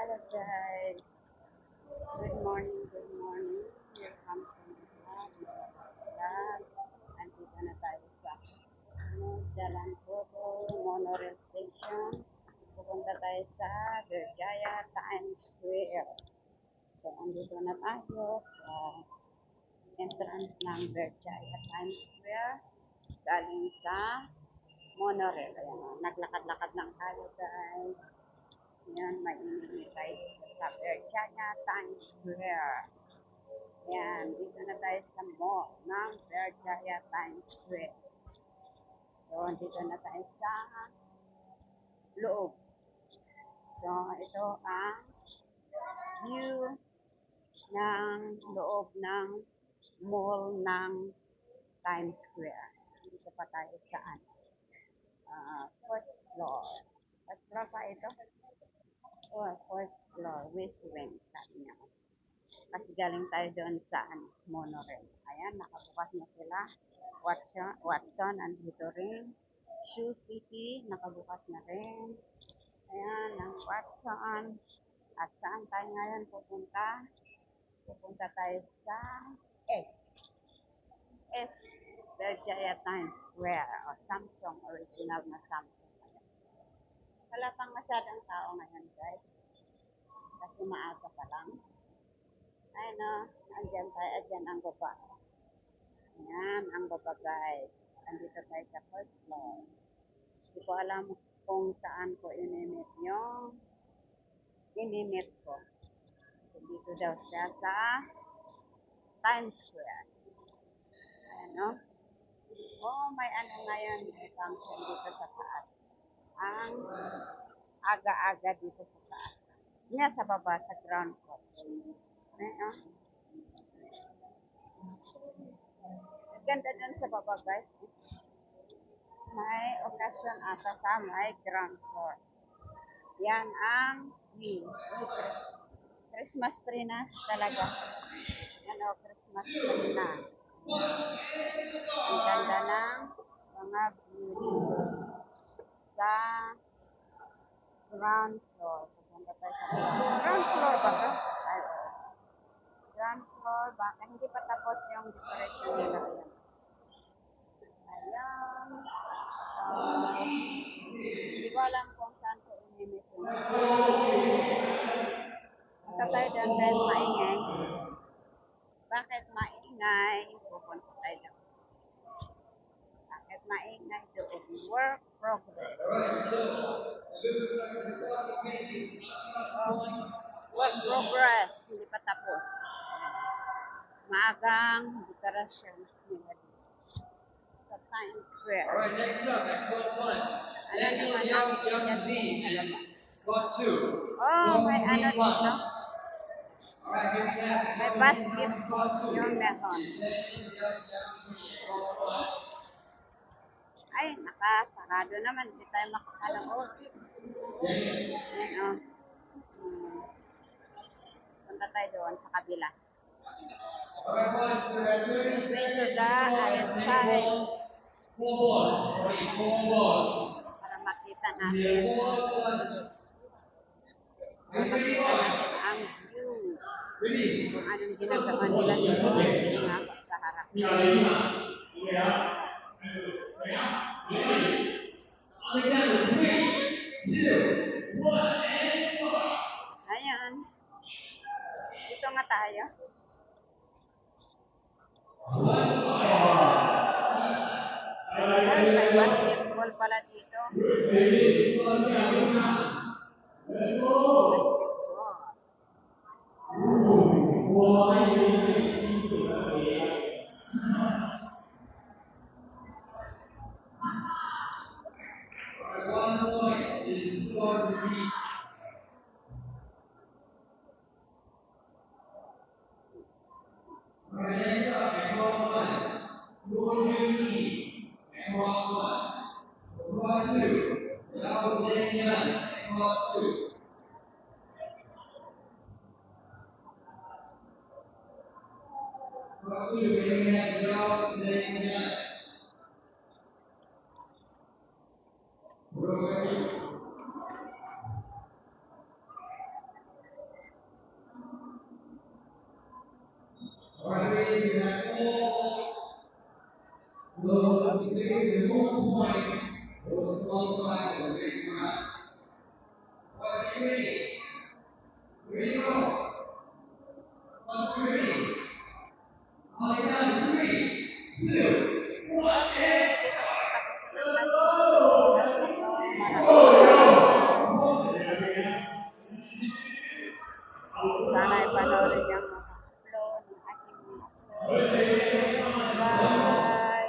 Hello guys. Good morning, good morning. Welcome to my vlog. Andito na tayo sa Jalan Photo Monorail Station. Pupunta tayo sa Berjaya Times Square. So, andito na tayo sa entrance ng Berjaya Times Square. Galing sa monorail. Ayan, naglakad-lakad lang tayo guys. Yan, mainit tayo sa Berjaya Times Square. Yan, dito na tayo sa mall ng Berjaya Times Square. So, dito na tayo sa loob. So, ito ang view ng loob ng mall ng Times Square. Dito pa tayo sa fourth floor. Fourth floor pa ito? Fourth floor, West Wing, sabi niya. Kasi galing tayo doon sa monorail. Ayan, nakabukas na sila. Watson, andito rin. Shoe City, nakabukas na rin. Ayan, ang Watson. At saan tayo ngayon pupunta? Pupunta tayo sa S. S. Berjaya Times Square. O Samsung, original na Samsung. Wala pang masyadong tao ngayon, guys. Kasi maaga pa lang. Ayun o, andyan tayo, andyan ang baba. Ayan, ang baba guys. Andito tayo sa first floor. Hindi ko alam kung saan ko inimit yung inimit ko. Dito daw siya sa Times Square. Ayan o. Oh, may ano ngayon, may function dito sa taas. Ang aga-aga dito sa taas. Niya sa baba, sa ground floor. Ayan o. Ganda dun sa baba guys. May okasyon ata sa may ground floor. Yan ang view. Christmas tree na talaga. Yan o, Christmas tree na. Ang ganda ng mga view sa ground floor. Pupunta tayo sa ground floor ba ito? Ay, ground floor ba? Hindi pa tapos yung decoration nila. Ayan. Hindi ko alam kung saan ko inimit yung punta tayo doon kahit maingay. Bakit maingay? Pupunta tayo doon. Bakit maingay doon? Work progress. Work progress. Hindi pa tapos. Maagang dekorasyon nila dito. Sa Times Square. Alright, next up at 12-1. Daniel Young Z and Lot 2. Oh, may ano dito. Alright, here we have May basketball yung meron. Ay, nakasarado naman. Hindi tayo makakalaot. Ayan o. Punta tayo doon sa kabila. Alright, boys, we're at 30 Wait to seconds. the other side. 4 balls. Alright, 4 balls. Para makita natin. Para makita natin ang view. Kung anong ginagawa nila sa harap. Ayan. Dito nga tayo. Ay, may basketball pala dito. Next up, at 12-1. Lot 2. Now playing young. Lot 2. Lot 2 playing at now playing young. So if the lowest point was multiplied with the next round. But ready? Ready go. What's ready?